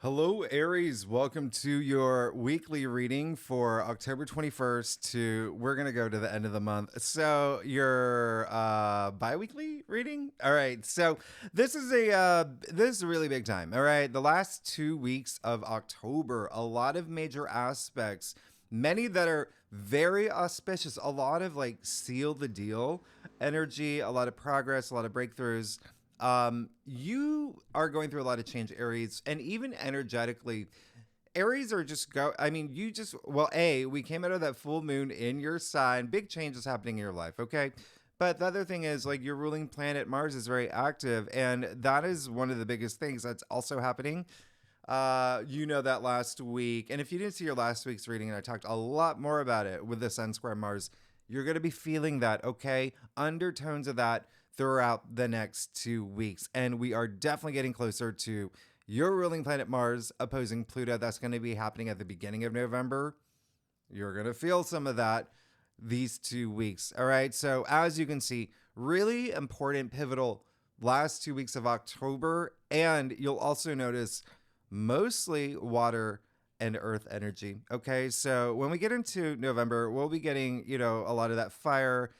Hello, Aries. Welcome to your weekly reading for October 21st to, we're going to go to the end of the month. So, your bi-weekly reading? All right. So, this is a really big time. All right. The last 2 weeks of October, a lot of major aspects, many that are very auspicious, a lot of like seal the deal energy, a lot of progress, a lot of breakthroughs. You are going through a lot of change, Aries, and even energetically, Aries are just I mean, we came out of that full moon in your sign. Big changes happening in your life, okay? But the other thing is, like, your ruling planet Mars is very active, and that is one of the biggest things that's also happening. You know that last week, and if you didn't see your last week's reading, and I talked a lot more about it with the Sun square Mars, you're going to be feeling that, okay? Undertones of that throughout the next 2 weeks. And we are definitely getting closer to your ruling planet Mars opposing Pluto. That's going to be happening at the beginning of November. You're going to feel some of that these 2 weeks. All right. So, as you can see, really important, pivotal last 2 weeks of October. And you'll also notice mostly water and earth energy. Okay. So, when we get into November, we'll be getting, a lot of that fire,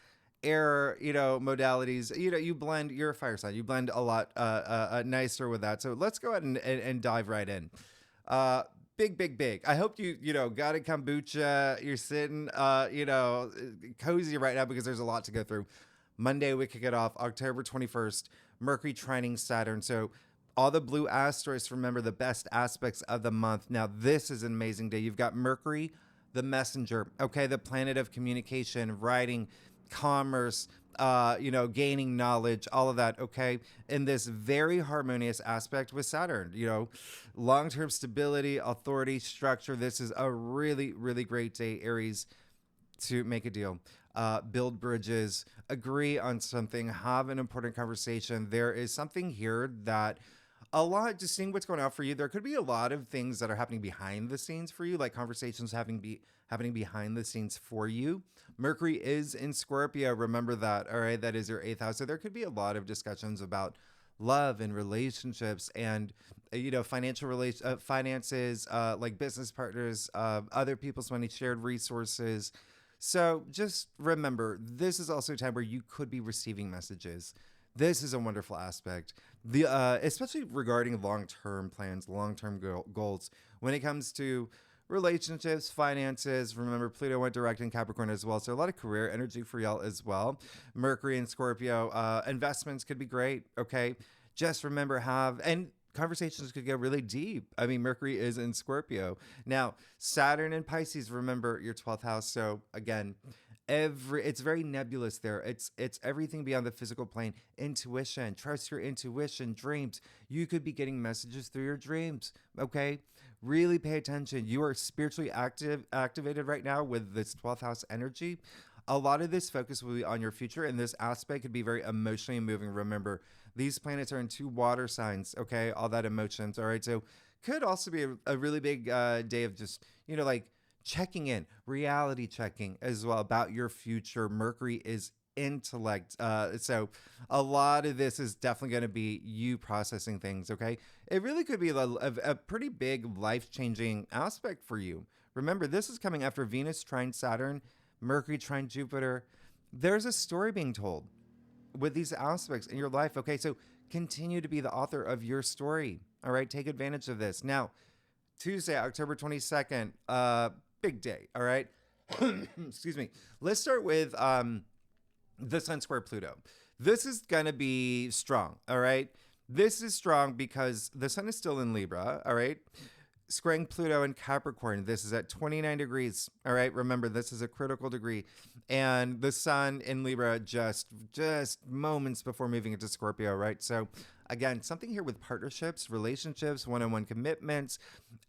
air, modalities. You blend, you're a fire sign, you blend a lot nicer with that. So let's go ahead and dive right in. Big. I hope you got a kombucha. You're sitting, cozy right now because there's a lot to go through. Monday, we kick it off October 21st, Mercury trining Saturn. So all the blue asterisks, remember the best aspects of the month. Now, this is an amazing day. You've got Mercury, the messenger, okay, the planet of communication, writing, commerce, gaining knowledge, all of that, okay, in this very harmonious aspect with Saturn, long-term stability, authority, structure. This is a really, really great day, Aries, to make a deal, build bridges, agree on something, have an important conversation. There is something here that just seeing what's going on for you. There could be a lot of things that are happening behind the scenes for you, like conversations happening behind the scenes for you. Mercury is in Scorpio. Remember that. All right. That is your eighth house. So there could be a lot of discussions about love and relationships and, finances, like business partners, other people's money, shared resources. So just remember, this is also a time where you could be receiving messages. This is a wonderful aspect, especially regarding long-term plans, long-term goals. When it comes to relationships, finances, remember Pluto went direct in Capricorn as well, so a lot of career energy for y'all as well. Mercury and Scorpio, investments could be great. Okay, just remember and conversations could get really deep. I mean, Mercury is in Scorpio. Now, Saturn and Pisces, remember your 12th house. So again, it's very nebulous there. It's everything beyond the physical plane. Intuition, trust your intuition, dreams. You could be getting messages through your dreams. Okay, really pay attention. You are spiritually activated right now with this 12th house energy. A lot of this focus will be on your future, and this aspect could be very emotionally moving. Remember, these planets are in 2 water signs. Okay, all that emotions. All right, so could also be a really big day of just like checking in, reality checking as well about your future. Mercury is intellect. So a lot of this is definitely going to be you processing things, okay? It really could be a pretty big life-changing aspect for you. Remember, this is coming after Venus trine Saturn, Mercury trine Jupiter. There's a story being told with these aspects in your life, okay? So continue to be the author of your story, all right? Take advantage of this. Now, Tuesday, October 22nd, big day, all right? Excuse me. Let's start with the Sun square Pluto. This is going to be strong, all right? This is strong because the Sun is still in Libra, all right? Squaring Pluto in Capricorn. This is at 29 degrees, all right? Remember, this is a critical degree. And the Sun in Libra just moments before moving into Scorpio, right? So again, something here with partnerships, relationships, one-on-one commitments,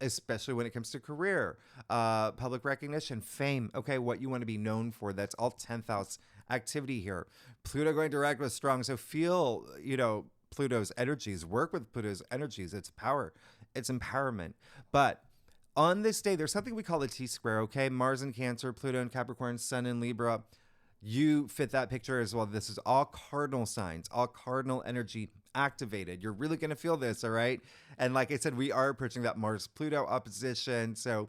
especially when it comes to career, public recognition, fame, okay, what you want to be known for. That's all 10th house activity here. Pluto going direct was strong. So feel, Pluto's energies, work with Pluto's energies, its power, its empowerment. But on this day, there's something we call a T-square, okay? Mars in Cancer, Pluto in Capricorn, Sun in Libra. you fit that picture as well. This is all cardinal signs, all cardinal energy activated. You're really going to feel this, all right? And like I said, we are approaching that Mars Pluto opposition. So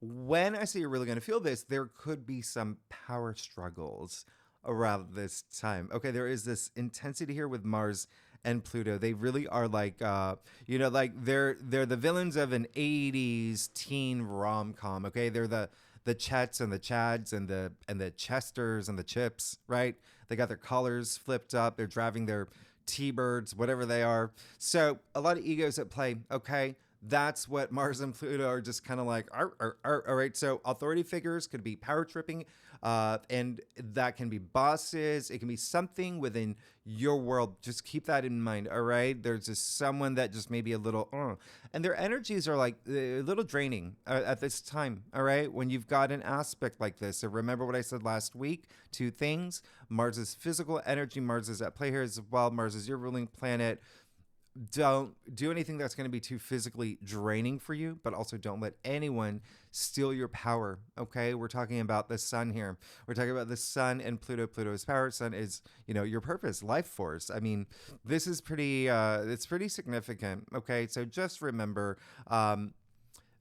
when I say you're really going to feel this, there could be some power struggles around this time. Okay, there is this intensity here with Mars and Pluto. They really are like, like they're the villains of an '80s teen rom com. Okay, they're the Chets and the Chads and the Chesters and the Chips. Right? They got their collars flipped up. They're driving their T-birds, whatever they are. So a lot of egos at play. Okay, that's what Mars and Pluto are just kind of like, all right. So authority figures could be power tripping, and that can be bosses. It can be something within your world. Just keep that in mind. All right. There's just someone that just maybe a little, and their energies are like a little draining at this time. All right. When you've got an aspect like this. So remember what I said last week, 2 things. Mars is physical energy. Mars is at play here as well. Mars is your ruling planet. Don't do anything that's going to be too physically draining for you, but also don't let anyone steal your power. Okay, we're talking about the sun here. We're talking about the sun and Pluto. Pluto is power. Sun is, your purpose, life force. I mean, this is pretty it's pretty significant. Okay, so just remember,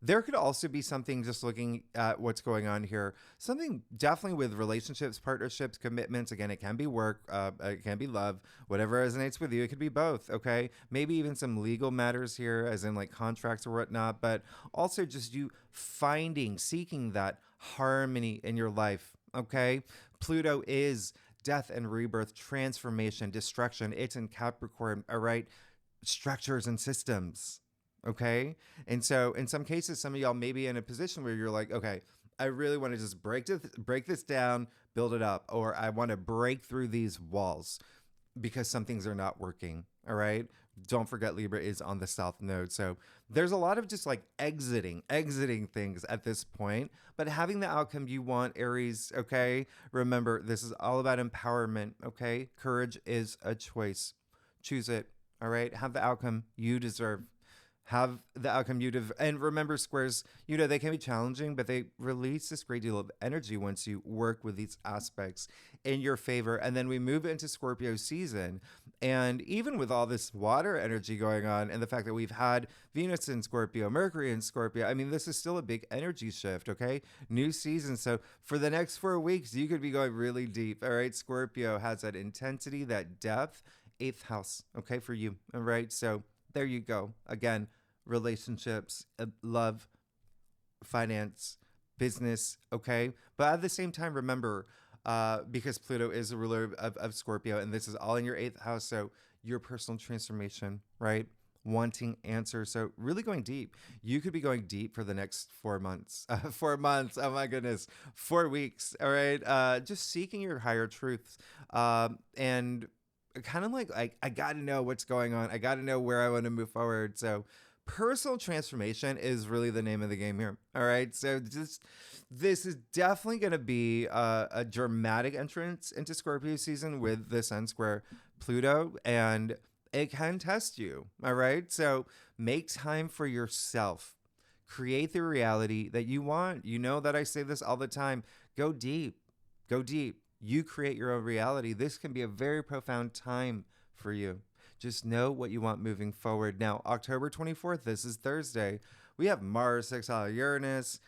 there could also be something, just looking at what's going on here, something definitely with relationships, partnerships, commitments. Again, it can be work, it can be love, whatever resonates with you. It could be both, okay? Maybe even some legal matters here, as in like contracts or whatnot, but also just you seeking that harmony in your life, okay? Pluto is death and rebirth, transformation, destruction. It's in Capricorn, all right? Structures and systems. Okay. And so in some cases, some of y'all may be in a position where you're like, okay, I really want to just break this down, build it up, or I want to break through these walls because some things are not working. All right. Don't forget Libra is on the South Node. So there's a lot of just like exiting things at this point, but having the outcome you want, Aries. Okay. Remember, this is all about empowerment. Okay. Courage is a choice. Choose it. All right. Have the outcome you deserve. Have the outcome and remember, squares, they can be challenging, but they release this great deal of energy once you work with these aspects in your favor. And then we move into Scorpio season. And even with all this water energy going on and the fact that we've had Venus in Scorpio, Mercury in Scorpio, I mean, this is still a big energy shift, okay? New season. So for the next 4 weeks, you could be going really deep. All right. Scorpio has that intensity, that depth, 8th house, okay, for you. All right. So there you go. Again, relationships, love, finance, business, okay? But at the same time, remember, because Pluto is a ruler of Scorpio, and this is all in your 8th house, so your personal transformation, right? Wanting answers. So really going deep. You could be going deep for the next 4 months. 4 months. Oh my goodness. 4 weeks. All right. Just seeking your higher truths. And kind of like I got to know what's going on. I got to know where I want to move forward. So personal transformation is really the name of the game here. All right. So this is definitely going to be a dramatic entrance into Scorpio season with the Sun square Pluto, and it can test you. All right. So make time for yourself. Create the reality that you want. You know that I say this all the time. Go deep. Go deep. You create your own reality. This can be a very profound time for you. Just know what you want moving forward. Now, October 24th, this is Thursday. We have Mars sextile Uranus.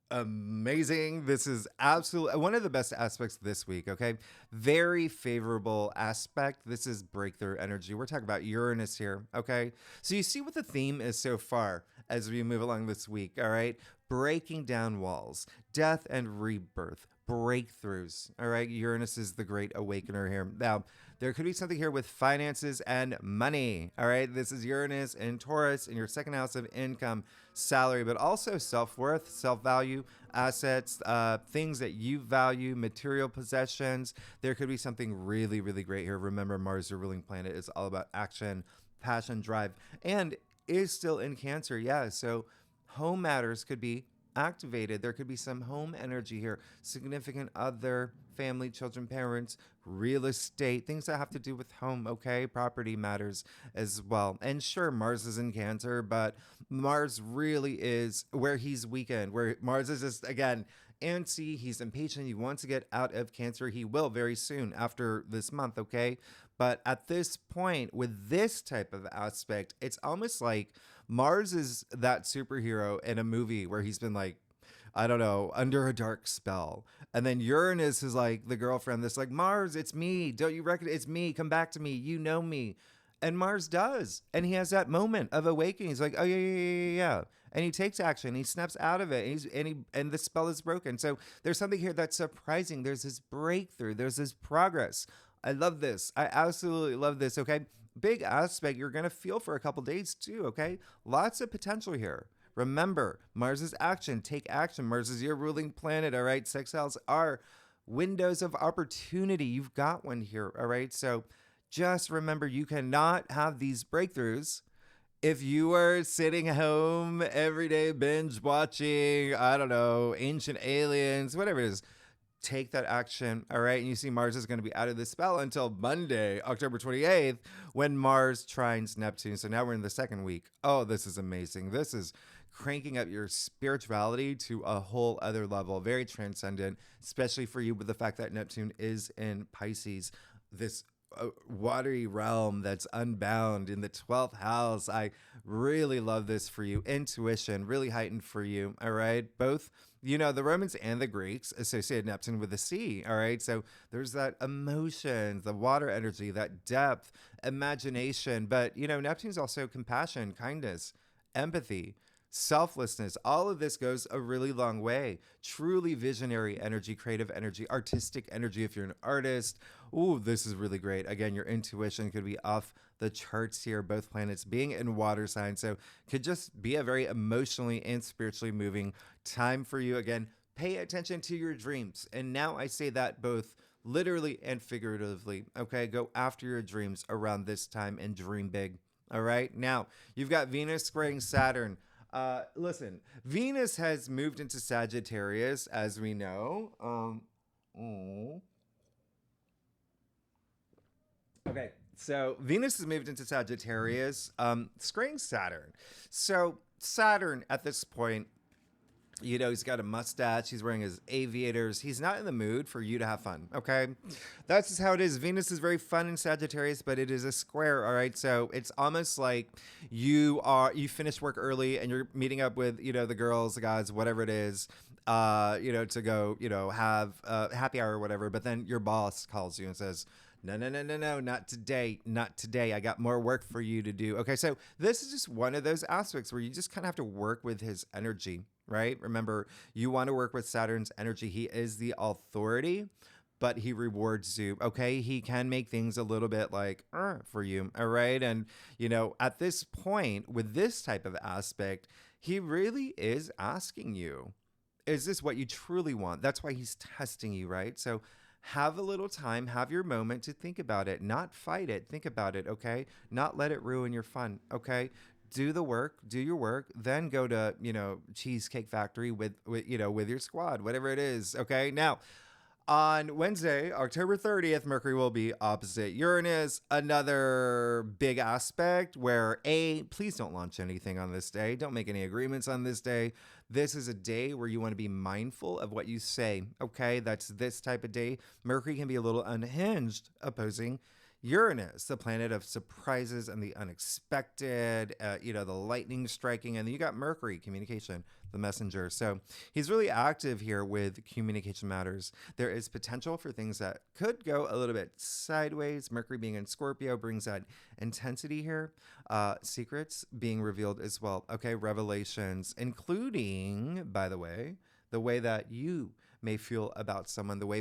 Amazing. This is absolutely one of the best aspects this week, okay? Very favorable aspect. This is breakthrough energy. We're talking about Uranus here, okay? So you see what the theme is so far as we move along this week, all right? Breaking down walls, death and rebirth, breakthroughs, all right? Uranus is the great awakener here. Now, there could be something here with finances and money, all right? This is Uranus and Taurus in your 2nd house of income, salary, but also self-worth, self-value, assets, things that you value, material possessions. There could be something really, really great here. Remember, Mars, your ruling planet, is all about action, passion, drive, and is still in Cancer. Yeah, so home matters could be activated. There could be some home energy here, significant other, family, children, parents, real estate, things that have to do with home, okay? Property matters as well. And sure, Mars is in Cancer, but Mars really is where he's weakened, where Mars is just, again, antsy, he's impatient, he wants to get out of Cancer. He will very soon after this month, okay? But at this point, with this type of aspect, it's almost like Mars is that superhero in a movie where he's been like, I don't know, under a dark spell. And then Uranus is like the girlfriend that's like, Mars, it's me. Don't you recognize? It's me. Come back to me. You know me. And Mars does. And he has that moment of awakening. He's like, oh, yeah, yeah, yeah, yeah, yeah. And he takes action. He snaps out of it. And the spell is broken. So there's something here that's surprising. There's this breakthrough. There's this progress. I love this. I absolutely love this. Okay. Big aspect you're going to feel for a couple days too. Okay. Lots of potential here. Remember, Mars is action. Take action. Mars is your ruling planet. All right. Sextiles are windows of opportunity. You've got one here. All right. So just remember, you cannot have these breakthroughs if you are sitting home every day binge watching, I don't know, Ancient Aliens, whatever it is. Take that action, all right? And you see Mars is going to be out of the spell until Monday, October 28th, when Mars trines Neptune. So now we're in the second week. Oh, this is amazing. This is cranking up your spirituality to a whole other level. Very transcendent, especially for you with the fact that Neptune is in Pisces. This watery realm that's unbound in the 12th house. I really love this for you. Intuition really heightened for you. All right. Both, you know, the Romans and the Greeks associated Neptune with the sea. All right. So there's that emotion, the water energy, that depth, imagination. But, you know, Neptune's also compassion, kindness, empathy, selflessness. All of this goes a really long way. Truly visionary energy, creative energy, artistic energy. If you're an artist, ooh, this is really great. Again, your intuition could be off the charts here, both planets being in water signs. So could just be a very emotionally and spiritually moving time for you. Again, pay attention to your dreams. And now I say that both literally and figuratively. Okay, go after your dreams around this time and dream big. All right. Now, you've got Venus squaring Saturn. Listen, Venus has moved into Sagittarius, as we know. Okay, so Venus has moved into Sagittarius, squaring Saturn. So Saturn at this point, you know, he's got a mustache. He's wearing his aviators. He's not in the mood for you to have fun. Okay. That's just how it is. Venus is very fun in Sagittarius, but it is a square. All right. So it's almost like you finished work early and you're meeting up with, you know, the girls, the guys, whatever it is, you know, to go, you know, have a happy hour or whatever. But then your boss calls you and says, no, no, no, no, no, not today. Not today. I got more work for you to do. Okay. So this is just one of those aspects where you just kind of have to work with his energy, right? Remember, you want to work with Saturn's energy. He is the authority, but he rewards you. Okay. He can make things a little bit like for you. All right. And, you know, at this point with this type of aspect, he really is asking you, is this what you truly want? That's why he's testing you, right? So have a little time, have your moment to think about it, not fight it. Think about it, okay? Not let it ruin your fun, okay? Do the work, do your work, then go to, you know, Cheesecake Factory with you know, with your squad, whatever it is, okay? Now, on Wednesday, October 30th, Mercury will be opposite Uranus. Another big aspect where please don't launch anything on this day. Don't make any agreements on this day. This is a day where you want to be mindful of what you say. Okay, that's this type of day. Mercury can be a little unhinged, opposing Uranus, the planet of surprises and the unexpected, you know, the lightning striking. And then you got Mercury, communication, the messenger. So he's really active here with communication matters. There is potential for things that could go a little bit sideways. Mercury being in Scorpio brings that intensity here. Secrets being revealed as well. Okay, revelations, including, by the way, the way that you may feel about someone, the way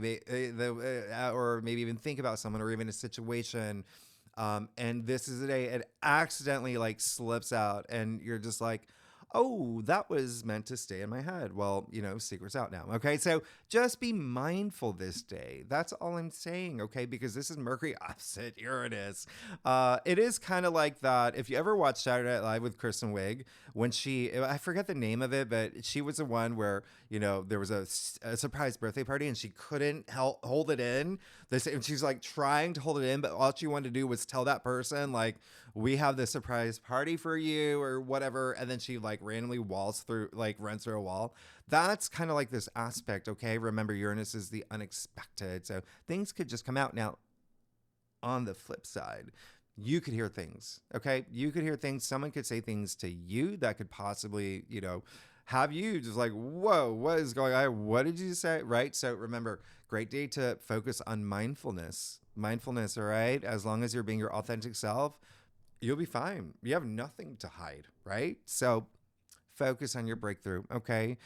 or maybe even think about someone, or even a situation. And this is a day it accidentally like slips out, and you're just like, Oh, that was meant to stay in my head. Well, secret's out now. Okay. So just be mindful this day. That's all I'm saying. Okay. Because this is Mercury opposite Uranus. It is kind of like that. If you ever watched Saturday Night Live with Kristen Wiig, when I forget the name of it, but she was the one where, there was a surprise birthday party and she couldn't hold it in. And she's like trying to hold it in, but all she wanted to do was tell that person, like, we have this surprise party for you or whatever. And then she like randomly runs through a wall. That's kind of like this aspect. Okay. Remember, Uranus is the unexpected. So things could just come out. Now, on the flip side, you could hear things. Okay. You could hear things. Someone could say things to you that could possibly, have you just like, whoa, what is going on? What did you say? Right. So remember, great day to focus on mindfulness. Mindfulness. All right. As long as you're being your authentic self, you'll be fine. You have nothing to hide, right? So focus on your breakthrough, okay?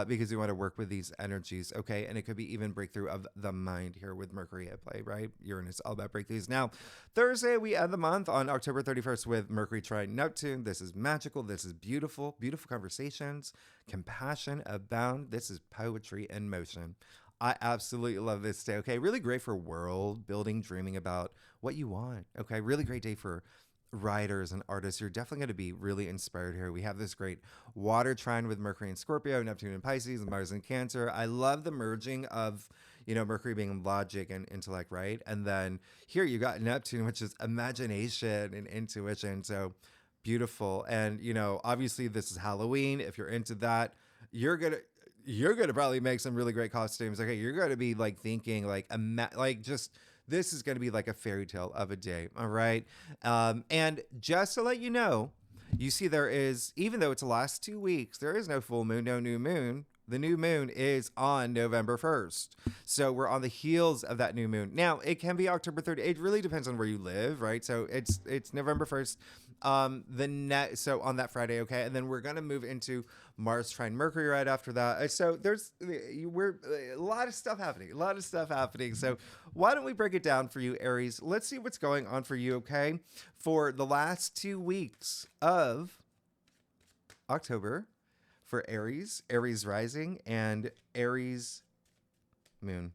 Because you want to work with these energies, okay? And it could be even breakthrough of the mind here with Mercury at play, right? Uranus, all about breakthroughs. Now, Thursday, we end the month on October 31st with Mercury trine Neptune. This is magical. This is beautiful. Beautiful conversations. Compassion abound. This is poetry in motion. I absolutely love this day, okay? Really great for world building, dreaming about what you want, okay? Really great day for writers and artists. You're definitely going to be really inspired here. We have this great water trine with Mercury and Scorpio, Neptune and Pisces, and Mars and Cancer. I love the merging of, Mercury being logic and intellect, right? And then here you got Neptune, which is imagination and intuition. So beautiful. And, obviously this is Halloween. If you're into that, you're gonna probably make some really great costumes. Okay, you're gonna be like thinking like just this is going to be like a fairy tale of a day. All right. And just to let you know, you see there is, even though it's the last 2 weeks, there is no full moon, no new moon. The new moon is on November 1st. So we're on the heels of that new moon. Now, it can be October 30th. It really depends on where you live, right? So it's November 1st. So on that Friday, okay? And then we're going to move into Mars trine Mercury right after that. So we're a lot of stuff happening. So why don't we break it down for you, Aries? Let's see what's going on for you, okay? For the last 2 weeks of October, for Aries, Aries rising, and Aries moon.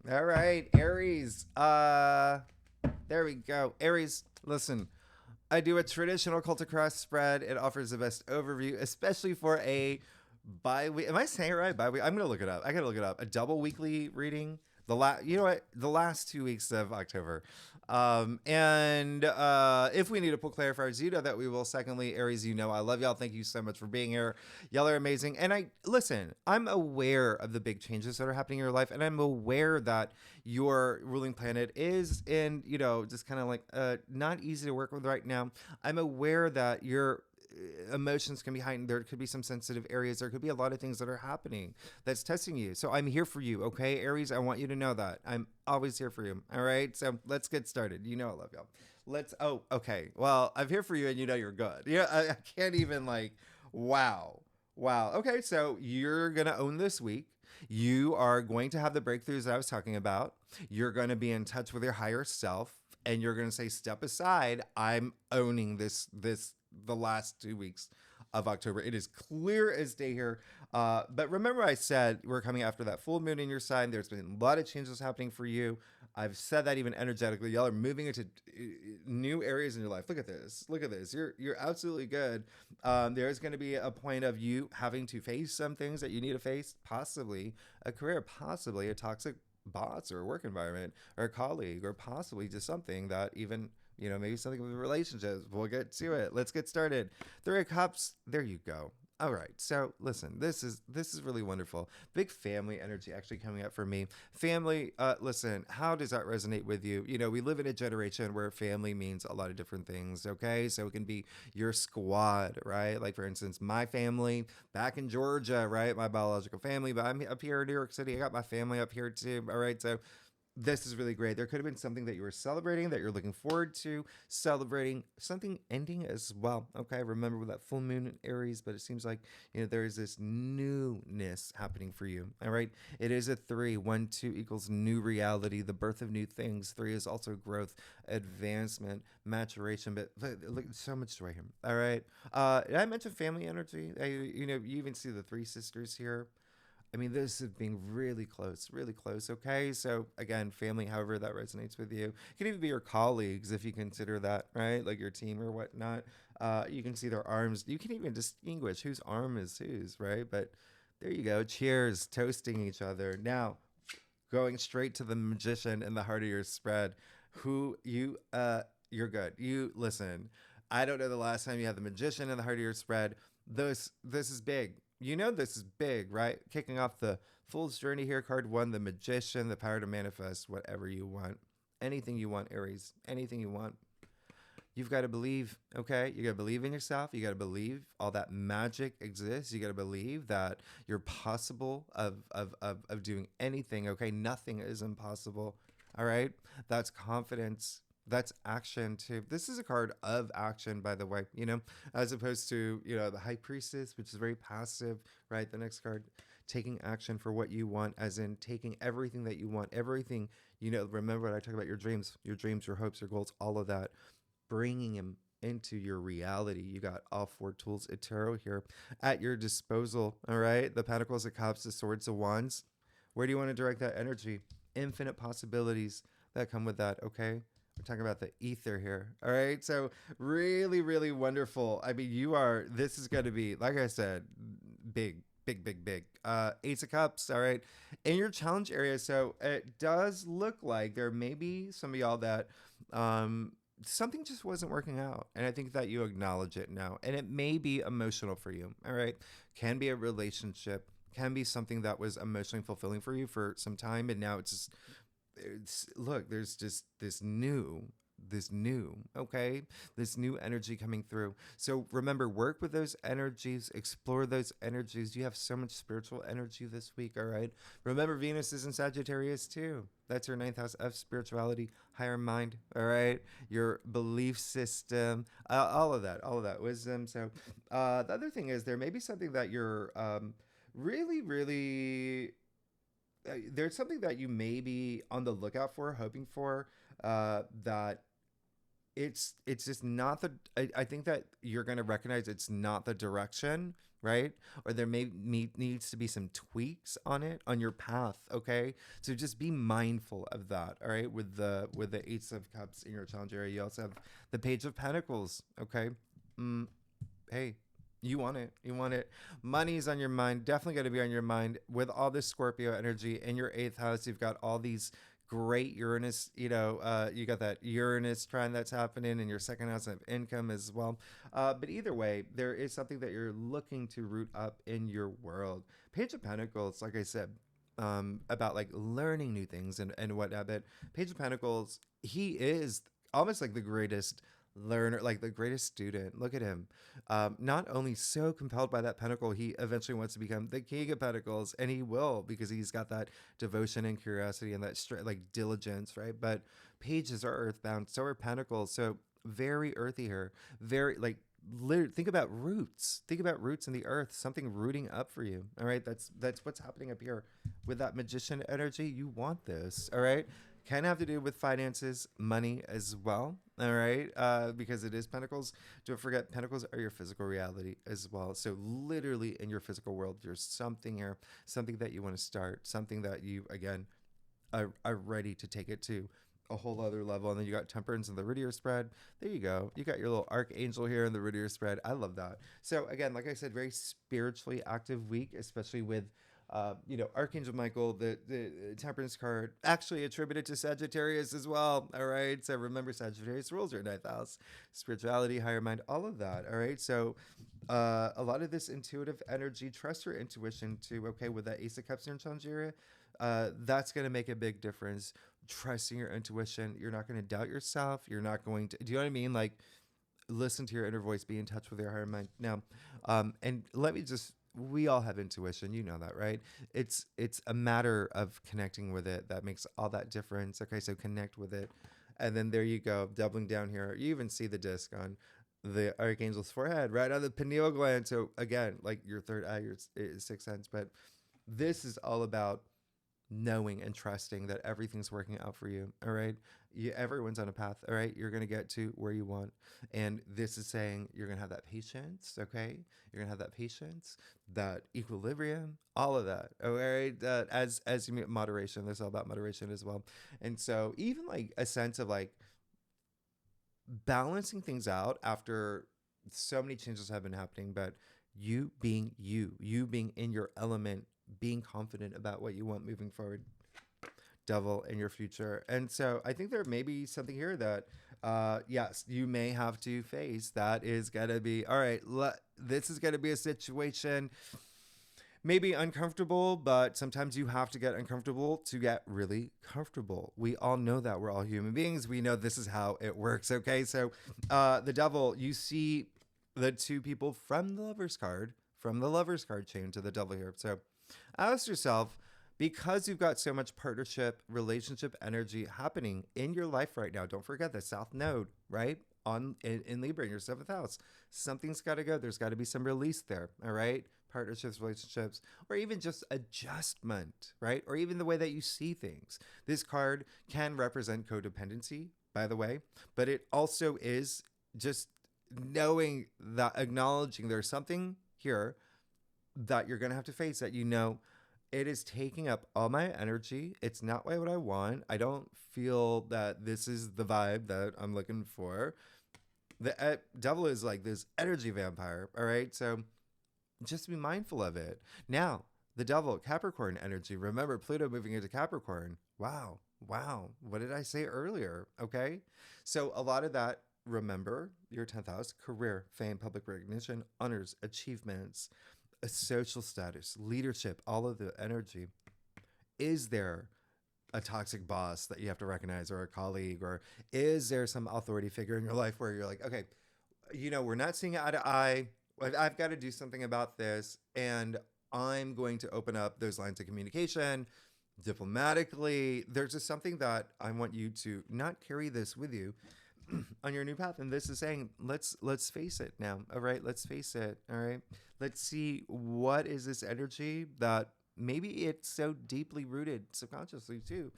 All right, Aries. There we go. Aries, listen. I do a traditional cult across spread. It offers the best overview, especially for a bi-week. Am I saying it right? Bi-week. I'm gonna look it up. I gotta look it up. A double weekly reading. You know what? The last 2 weeks of October. And if we need to pull clarifiers, that we will. Secondly, Aries, I love y'all. Thank you so much for being here. Y'all are amazing. And I'm aware of the big changes that are happening in your life. And I'm aware that your ruling planet is in, just kind of like not easy to work with right now. I'm aware that your emotions can be heightened. There could be some sensitive areas. There could be a lot of things that are happening that's testing you. So I'm here for you. Okay, Aries, I want you to know that I'm always here for you. All right. So let's get started. I love y'all. Okay. Well, I'm here for you and you're good. Yeah. I can't even wow. Okay. So you're going to own this week. You are going to have the breakthroughs that I was talking about. You're going to be in touch with your higher self and you're going to say, step aside. I'm owning the last 2 weeks of October. It is clear as day here. But remember I said we're coming after that full moon in your sign. There's been a lot of changes happening for you. I've said that even energetically. Y'all are moving into new areas in your life. Look at this. You're absolutely good. There's going to be a point of you having to face some things that you need to face, possibly a career, possibly a toxic boss or a work environment or a colleague, or possibly just something that even maybe something with relationships. We'll get to it. Let's get started. 3 of Cups. There you go. All right. So listen, this is really wonderful. Big family energy actually coming up for me. Family, listen, how does that resonate with you? We live in a generation where family means a lot of different things. Okay. So it can be your squad, right? Like for instance, my family back in Georgia, right? My biological family, but I'm up here in New York City. I got my family up here too. All right. So This is really great. There could have been something that you were celebrating that you're looking forward to, celebrating something ending as well. Okay, remember with that full moon in Aries, but it seems like there is this newness happening for you. All right, it is a three. 1, 2 equals new reality, the birth of new things. Three is also growth, advancement, maturation. But look, so much joy here. All right, did I mention family energy? You even see the three sisters here. I mean, this is being really close, really close. Okay. So, again, family, however that resonates with you. It can even be your colleagues if you consider that, right? Like your team or whatnot. You can see their arms. You can even distinguish whose arm is whose, right? But there you go. Cheers, toasting each other. Now, going straight to the magician in the heart of your spread. You're good. You listen. I don't know the last time you had the magician in the heart of your spread. This is big. This is big, right? Kicking off the Fool's Journey here, card one, the Magician, the power to manifest whatever you want. Anything you want, Aries. Anything you want. You've got to believe, okay? You got to believe in yourself. You got to believe all that magic exists. You got to believe that you're possible of doing anything, okay? Nothing is impossible, all right? That's confidence. That's action too. This is a card of action, by the way, as opposed to, the High Priestess, which is very passive, right? The next card, taking action for what you want, as in taking everything that you want, everything, remember what I talk about, your dreams, your hopes, your goals, all of that, bringing them into your reality. You got all four tools of tarot here at your disposal, all right? The Pentacles, the Cups, the Swords, the Wands. Where do you want to direct that energy? Infinite possibilities that come with that, okay? We're talking about the ether here. All right. So really, really wonderful. I mean, this is going to be, like I said, big, big, big, big. Ace of Cups. All right. In your challenge area. So it does look like there may be some of y'all that, something just wasn't working out. And I think that you acknowledge it now. And it may be emotional for you. All right. Can be a relationship, can be something that was emotionally fulfilling for you for some time. And now look, there's just this new energy coming through. So remember, work with those energies, explore those energies. You have so much spiritual energy this week. All right. Remember, Venus is in Sagittarius too. That's your 9th house of spirituality, higher mind. All right. Your belief system, all of that wisdom. So the other thing is, there may be something that you're really, really, there's something that you may be on the lookout for, hoping for, that it's just not I think that you're going to recognize it's not the direction, right? Or there needs to be some tweaks on your path, okay? So just be mindful of that, all right? With the Ace of Cups in your challenge area, you also have the Page of Pentacles, okay? Hey, you want it. You want it. Money's on your mind. Definitely going to be on your mind with all this Scorpio energy in your 8th house. You've got all these great Uranus, you got that Uranus trend that's happening in your 2nd house of income as well. But either way, there is something that you're looking to root up in your world. Page of Pentacles, like I said, about like learning new things and whatnot. But Page of Pentacles, he is almost like the greatest learner, like the greatest student. Look at him. Not only so compelled by that pentacle, he eventually wants to become the King of Pentacles, and he will, because he's got that devotion and curiosity and that like diligence, right? But pages are earthbound, so are pentacles. So very earthy here. Very like think about roots. Think about roots in the earth, something rooting up for you. All right. That's what's happening up here with that magician energy. You want this. All right. Can have to do with finances, money as well. All right. Because it is pentacles. Don't forget, pentacles are your physical reality as well. So literally in your physical world, there's something here, something that you want to start, something that you, again, are ready to take it to a whole other level. And then you got temperance in the root of your spread. There you go. You got your little archangel here in the root of your spread. I love that. So again, like I said, very spiritually active week, especially with Archangel Michael, the temperance card, actually attributed to Sagittarius as well. All right. So remember, Sagittarius rules your 9th house, spirituality, higher mind, all of that. All right. So a lot of this intuitive energy, trust your intuition too. Okay. With that Ace of Cups in challenge area, that's going to make a big difference. Trusting your intuition. You're not going to doubt yourself. You're not going to, do you know what I mean? Like, listen to your inner voice, be in touch with your higher mind. Now, and let me just we all have intuition, you know that, right? It's a matter of connecting with it that makes all that difference. Okay, so connect with it. And then there you go, doubling down here. You even see the disc on the archangel's forehead, right on the pineal gland. So again, like your third eye, your sixth sense. But this is all about knowing and trusting that everything's working out for you. All right. Everyone's on a path. All right. You're going to get to where you want. And this is saying you're going to have that patience. Okay. You're going to have that patience, that equilibrium, all of that. All right. As you meet moderation, there's all about moderation as well. And so even like a sense of like balancing things out after so many changes have been happening, but you being in your element, being confident about what you want moving forward, devil in your future. And so I think there may be something here that, yes, you may have to face. That is going to be, all right, this is going to be a situation maybe uncomfortable, but sometimes you have to get uncomfortable to get really comfortable. We all know that. We're all human beings. We know this is how it works. Okay. So the devil, you see the two people from the lover's card chain to the devil here. So ask yourself, because you've got so much partnership, relationship energy happening in your life right now, don't forget the South Node, right? In Libra in your seventh house. Something's got to go. There's got to be some release there. All right. Partnerships, relationships, or even just adjustment, right? Or even the way that you see things. This card can represent codependency, by the way, but it also is just knowing that, acknowledging there's something here that you're going to have to face, that you know it is taking up all my energy. It's not what I want. I don't feel that this is the vibe that I'm looking for. The devil is like this energy vampire. All right. So just be mindful of it. Now, the devil, Capricorn energy. Remember, Pluto moving into Capricorn. Wow. Wow. What did I say earlier? Okay. So a lot of that, remember your 10th house, career, fame, public recognition, honors, achievements, a social status, leadership, all of the energy. Is there a toxic boss that you have to recognize, or a colleague, or is there some authority figure in your life where you're like, okay, we're not seeing eye to eye. I've got to do something about this, and I'm going to open up those lines of communication diplomatically. There's just something that I want you to not carry this with you on your new path. And this is saying, let's face it now. All right, let's face it. All right, let's see, what is this energy that maybe it's so deeply rooted subconsciously too,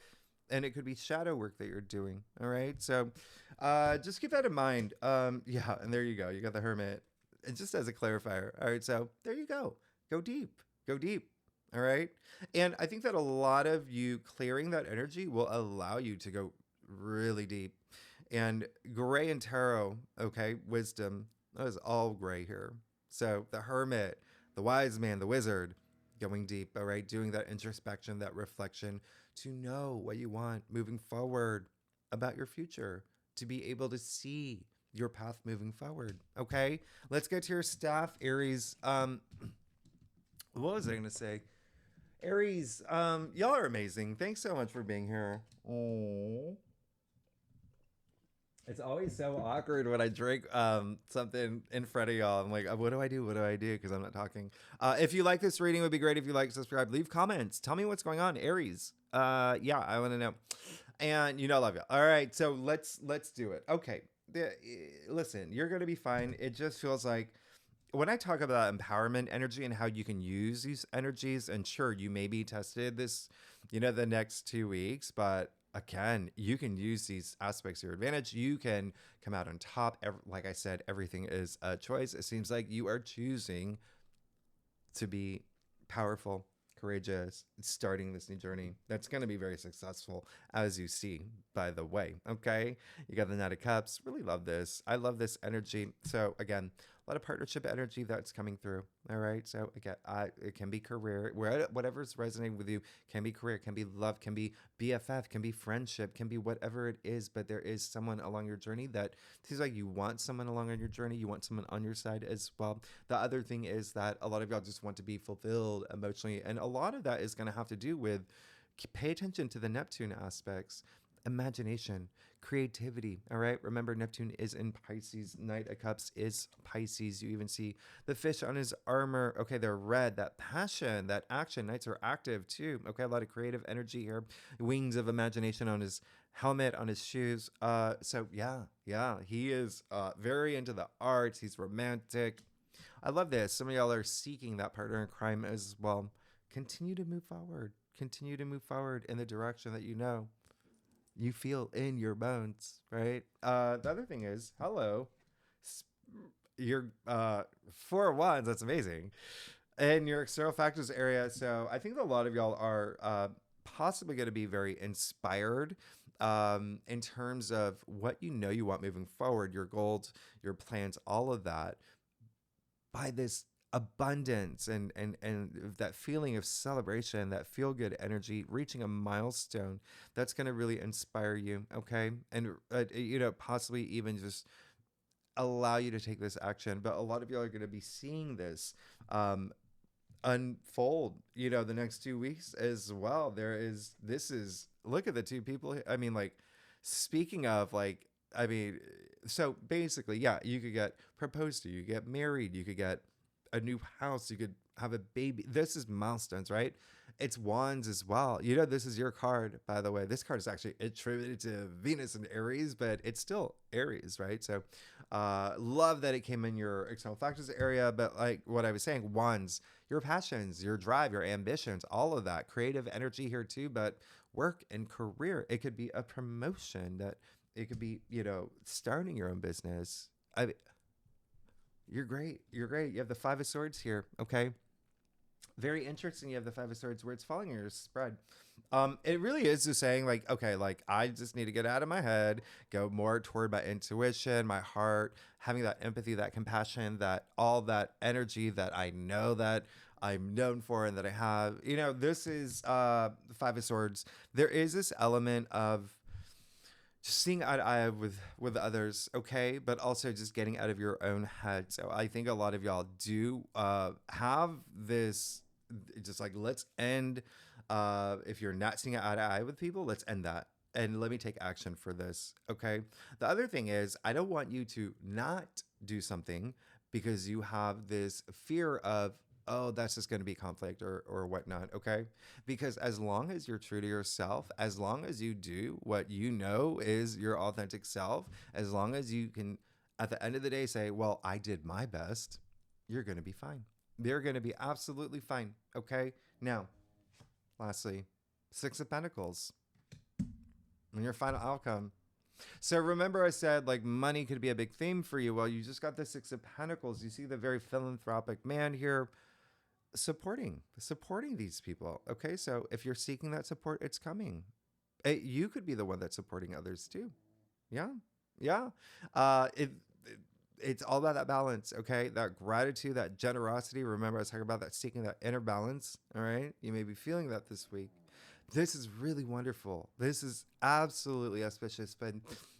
and it could be shadow work that you're doing. All right, so just keep that in mind. Yeah, and there you go. You got the Hermit. And just as a clarifier. All right, so there you go. Go deep. Go deep. All right. And I think that a lot of you clearing that energy will allow you to go really deep. And gray and tarot, okay, wisdom, that is all gray here. So the Hermit, the wise man, the wizard, going deep, all right, doing that introspection, that reflection to know what you want moving forward about your future, to be able to see your path moving forward. Okay, let's get to your staff, Aries. What was I gonna say? Aries, y'all are amazing. Thanks so much for being here. Oh, it's always so awkward when I drink something in front of y'all. I'm like, what do I do? What do I do? Because I'm not talking. If you like this reading, it would be great if you like, subscribe, leave comments. Tell me what's going on, Aries. Yeah, I want to know. And I love you. All right, so let's do it. Okay, listen, you're gonna be fine. It just feels like when I talk about empowerment energy and how you can use these energies, and sure, you may be tested this, the next 2 weeks, but again, you can use these aspects to your advantage. You can come out on top. Like I said, everything is a choice. It seems like you are choosing to be powerful, courageous, starting this new journey that's going to be very successful, as you see, by the way. Okay, you got the Knight of Cups. Really love this. I love this energy. So again, a lot of partnership energy that's coming through. All right, so again, it can be career, whatever's resonating with you. Can be career, can be love, can be BFF, can be friendship, can be whatever it is. But there is someone along your journey that seems like you want someone along on your journey. You want someone on your side as well. The other thing is that a lot of y'all just want to be fulfilled emotionally, and a lot of that is going to have to do with pay attention to the Neptune aspects, imagination, creativity. All right. Remember, Neptune is in Pisces. Knight of Cups is Pisces. You even see the fish on his armor. Okay. They're red. That passion, that action. Knights are active too. Okay. A lot of creative energy here. Wings of imagination on his helmet, on his shoes. So yeah. He is very into the arts. He's romantic. I love this. Some of y'all are seeking that partner in crime as well. Continue to move forward. Continue to move forward in the direction that you feel in your bones, right? The other thing is, hello, you're 4 of Wands. That's amazing. In your external factors area. So I think that a lot of y'all are possibly going to be very inspired in terms of what you want moving forward, your goals, your plans, all of that, by this abundance and that feeling of celebration, that feel good energy, reaching a milestone that's going to really inspire you. Okay. And, possibly even just allow you to take this action. But a lot of y'all are going to be seeing this unfold, the next 2 weeks as well. Look at the two people. I mean, like, speaking of, like, I mean, so basically, yeah, you could get proposed to, you get married, you could get a new house, you could have a baby. This is milestones, right? It's Wands as well. This is your card, by the way. This card is actually attributed to Venus and Aries, but it's still Aries, right? So love that it came in your external factors area. But like what I was saying, Wands, your passions, your drive, your ambitions, all of that creative energy here too. But work and career, it could be a promotion, that it could be, starting your own business. You're great. You're great. You have the Five of Swords here. Okay. Very interesting. You have the Five of Swords where it's falling in your spread. It really is just saying, like, okay, like, I just need to get out of my head, go more toward my intuition, my heart, having that empathy, that compassion, that all that energy that I know that I'm known for and that I have. This is the Five of Swords. There is this element of just seeing eye to eye with others, okay, but also just getting out of your own head. So I think a lot of y'all do have this, just like, let's end, if you're not seeing eye to eye with people, let's end that and let me take action for this, okay? The other thing is, I don't want you to not do something because you have this fear of, oh, that's just going to be conflict or whatnot, okay? Because as long as you're true to yourself, as long as you do what you know is your authentic self, as long as you can, at the end of the day, say, well, I did my best, you're going to be fine. They're going to be absolutely fine, okay? Now, lastly, Six of Pentacles and your final outcome. So remember I said, like, money could be a big theme for you. Well, you just got the Six of Pentacles. You see the very philanthropic man here supporting these people. Okay, so if you're seeking that support, it's coming. You could be the one that's supporting others too. Yeah. It's all about that balance. Okay, that gratitude, that generosity. Remember I was talking about that, seeking that inner balance. All right, you may be feeling that this week. This is really wonderful. This is absolutely auspicious. But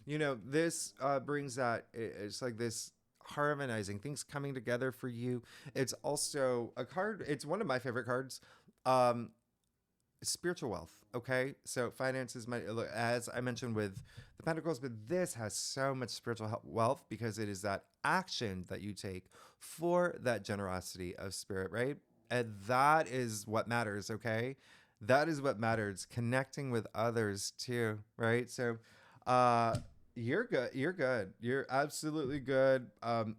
this brings that, it's like this harmonizing, things coming together for you. It's also a card, it's one of my favorite cards, spiritual wealth. Okay, so finances, as I mentioned with the Pentacles, but this has so much spiritual wealth because it is that action that you take for that generosity of spirit, right? And that is what matters. Okay, that is what matters, connecting with others too, right? So you're good. You're absolutely good.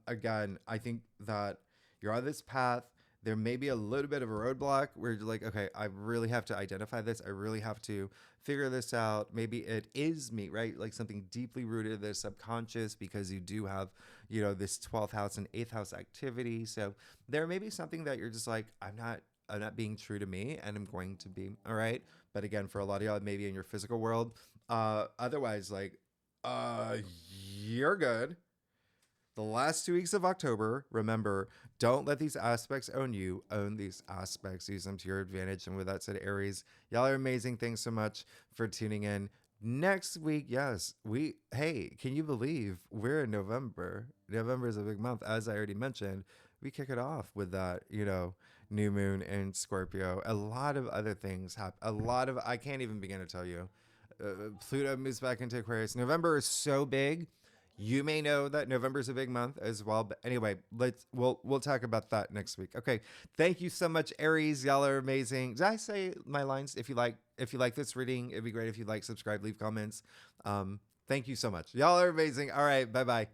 Again, I think that you're on this path. There may be a little bit of a roadblock where you're like, okay, I really have to identify this. I really have to figure this out. Maybe it is me, right? Like something deeply rooted in the subconscious, because you do have, this 12th house and 8th house activity. So there may be something that you're just like, I'm not being true to me, and I'm going to be, all right. But again, for a lot of y'all, maybe in your physical world, otherwise, like, you're good. The last 2 weeks of October, remember, don't let these aspects own you. Own these aspects. Use them to your advantage. And with that said, Aries, y'all are amazing. Thanks so much for tuning in. Next week, yes, can you believe we're in November? November is a big month. As I already mentioned, we kick it off with that, new moon in Scorpio. A lot of other things happen. I can't even begin to tell you. Pluto moves back into Aquarius. November is so big. You may know that November is a big month as well. But anyway, we'll talk about that next week. Okay. Thank you so much, Aries. Y'all are amazing. Did I say my lines? If you like this reading, it'd be great if you like, subscribe, leave comments. Thank you so much. Y'all are amazing. All right. Bye-bye.